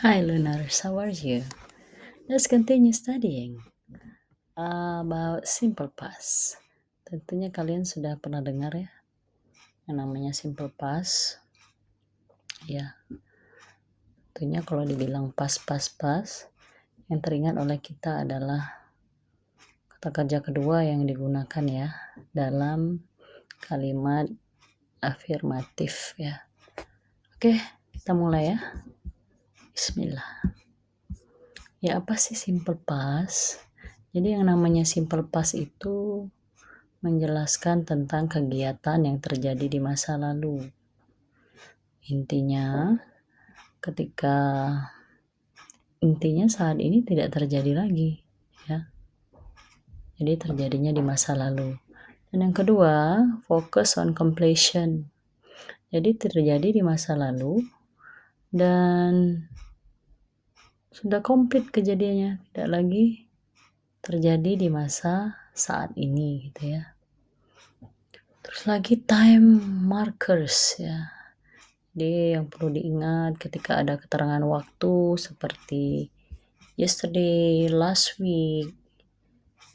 Hi learners, how are you? Let's continue studying about simple past. Tentunya kalian sudah pernah dengar ya yang namanya simple past. Ya, tentunya kalau dibilang past, yang teringat oleh kita adalah kata kerja kedua yang digunakan ya dalam kalimat afirmatif ya. Oke, kita mulai ya. Bismillah. Ya, apa sih simple past? Jadi yang namanya simple past itu menjelaskan tentang kegiatan yang terjadi di masa lalu. Intinya saat ini tidak terjadi lagi ya. Jadi terjadinya di masa lalu. Dan yang kedua, focus on completion. Jadi terjadi di masa lalu dan sudah komplit kejadiannya, tidak lagi terjadi di masa saat ini gitu ya. Terus lagi time markers ya. Jadi yang perlu diingat ketika ada keterangan waktu seperti yesterday, last week,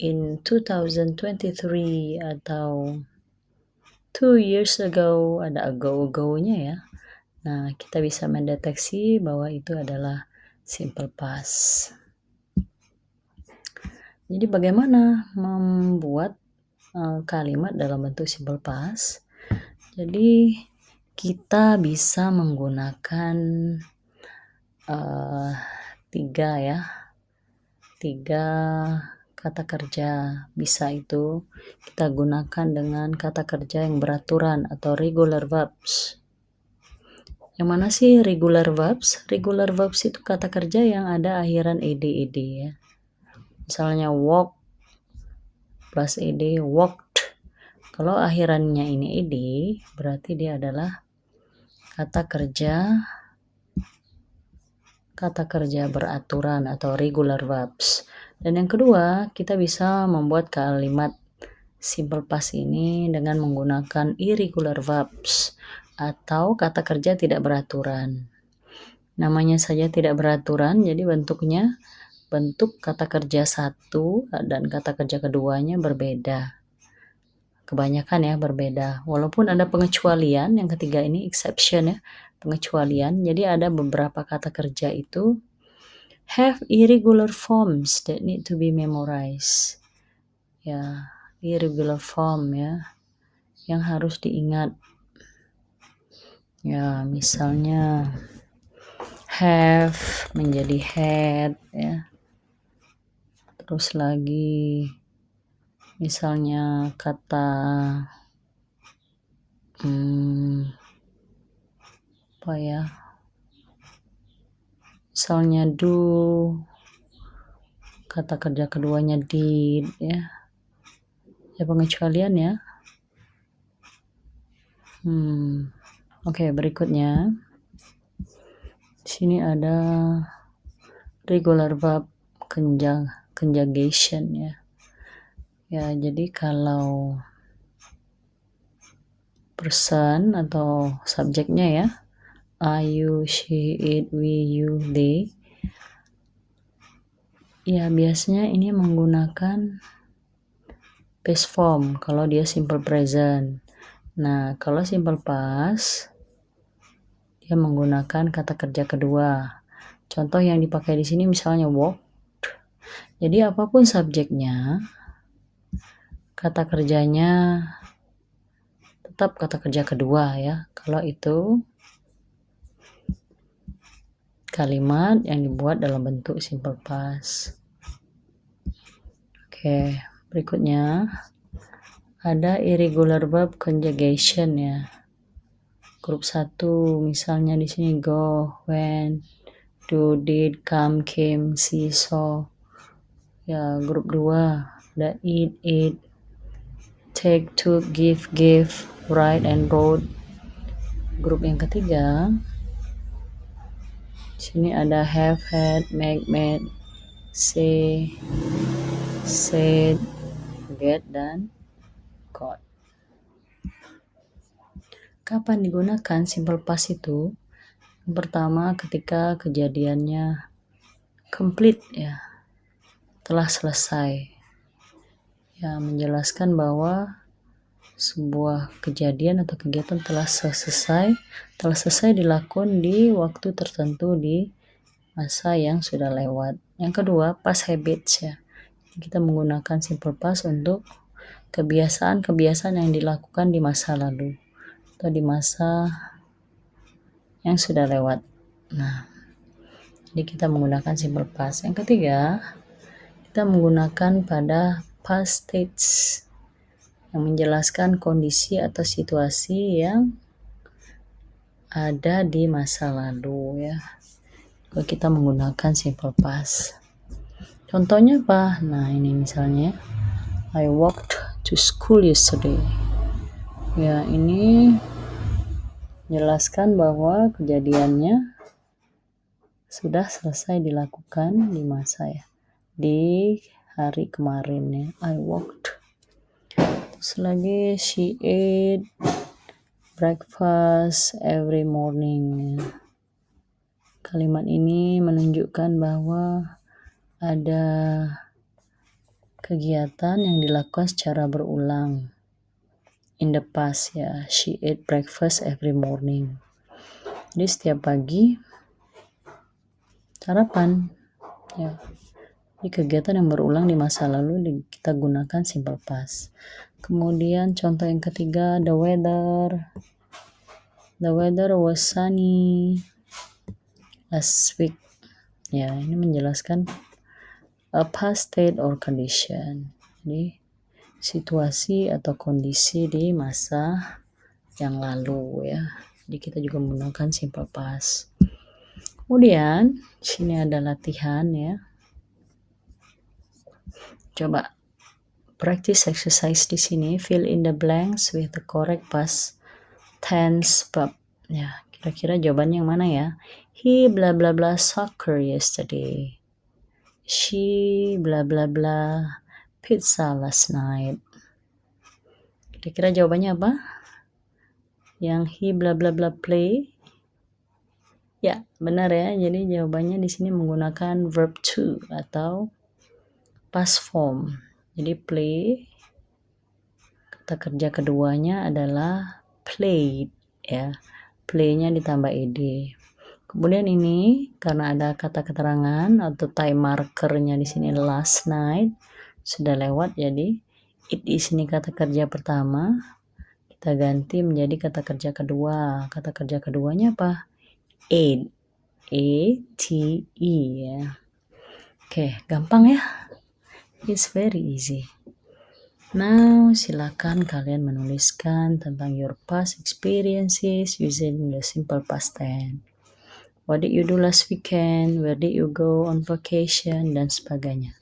in 2023 atau 2 years ago, ada ago-nya ya. Nah, kita bisa mendeteksi bahwa itu adalah simple past. Jadi bagaimana membuat kalimat dalam bentuk simple past? Jadi kita bisa menggunakan tiga kata kerja. Bisa itu kita gunakan dengan kata kerja yang beraturan atau regular verbs. Yang mana sih regular verbs? Regular verbs itu kata kerja yang ada akhiran ed ya. Misalnya walk plus ed, walked. Kalau akhirannya ini ed, berarti dia adalah kata kerja beraturan atau regular verbs. Dan yang kedua, kita bisa membuat kalimat simple past ini dengan menggunakan irregular verbs atau kata kerja tidak beraturan. Namanya saja tidak beraturan, jadi bentuk kata kerja satu dan kata kerja keduanya berbeda. Kebanyakan ya berbeda. Walaupun ada pengecualian, yang ketiga ini exception ya, pengecualian. Jadi ada beberapa kata kerja itu have irregular forms that need to be memorized. Ya, irregular form ya, yang harus diingat. Ya, misalnya have menjadi had ya. Terus lagi misalnya kata apa ya? Misalnya do, kata kerja keduanya did ya. Ya pengecualian ya. Oke, berikutnya. Di sini ada regular verb conjugation ya. Ya, jadi kalau person atau subjeknya ya, I, you, she, it, we, you, they. Ya, biasanya ini menggunakan past form kalau dia simple present. Nah, kalau simple past dia menggunakan kata kerja kedua. Contoh yang dipakai di sini misalnya walked. Jadi apapun subjeknya, kata kerjanya tetap kata kerja kedua ya. Kalau itu kalimat yang dibuat dalam bentuk simple past. Oke, berikutnya ada irregular verb conjugation ya. Grup 1 misalnya di sini go, went, do, did, come, came, see, saw. Ya, grup 2 ada eat, ate, take, took, give, gave, write, and wrote. Grup yang ketiga, di sini ada have, had, make, made, say, said, get, dan got. Kapan digunakan simple past itu? Yang pertama, ketika kejadiannya complete ya, telah selesai. Ya, menjelaskan bahwa sebuah kejadian atau kegiatan telah selesai dilakukan di waktu tertentu di masa yang sudah lewat. Yang kedua, past habits ya. Kita menggunakan simple past untuk kebiasaan-kebiasaan yang dilakukan di masa lalu atau di masa yang sudah lewat. Nah, jadi kita menggunakan simple past. Yang ketiga, kita menggunakan pada past states yang menjelaskan kondisi atau situasi yang ada di masa lalu ya. Kalau kita menggunakan simple past. Contohnya apa? Nah, ini misalnya I walked to school yesterday. Ya, ini menjelaskan bahwa kejadiannya sudah selesai dilakukan di masa ya. Di hari kemarin ya. I walked. Terus lagi she ate breakfast every morning. Kalimat ini menunjukkan bahwa ada kegiatan yang dilakukan secara berulang. In the past ya, she ate breakfast every morning. Jadi setiap pagi sarapan ya. Jadi kegiatan yang berulang di masa lalu kita gunakan simple past. Kemudian contoh yang ketiga, the weather. The weather was sunny last week. Ya, ini menjelaskan a past state or condition. Jadi situasi atau kondisi di masa yang lalu ya. Jadi kita juga menggunakan simple past. Kemudian sini ada latihan ya. Coba practice exercise di sini, fill in the blanks with the correct past tense verb. Ya, kira-kira jawabannya yang mana ya? He blah blah blah soccer yesterday. She blah blah blah pizza last night. Kira-kira jawabannya apa? Yang he blah blah blah play. Ya, benar ya. Jadi jawabannya di sini menggunakan verb to atau past form. Jadi play, kata kerja keduanya adalah played ya. Play-nya ditambah ed. Kemudian ini karena ada kata keterangan atau time markernya di sini last night sudah lewat, jadi it di sini kata kerja pertama kita ganti menjadi kata kerja kedua. Kata kerja keduanya apa? Ate. A-T-E ya. Oke, gampang ya. It's very easy. Now, silakan kalian menuliskan tentang your past experiences using the simple past tense. What did you do last weekend? Where did you go on vacation? Dan sebagainya.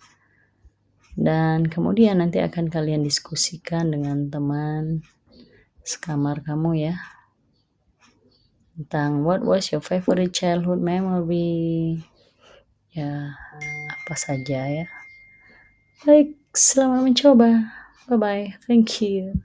Dan kemudian nanti akan kalian diskusikan dengan teman sekamar kamu ya. Tentang what was your favorite childhood memory. Ya, apa saja ya. Baik, selamat mencoba. Bye-bye. Thank you.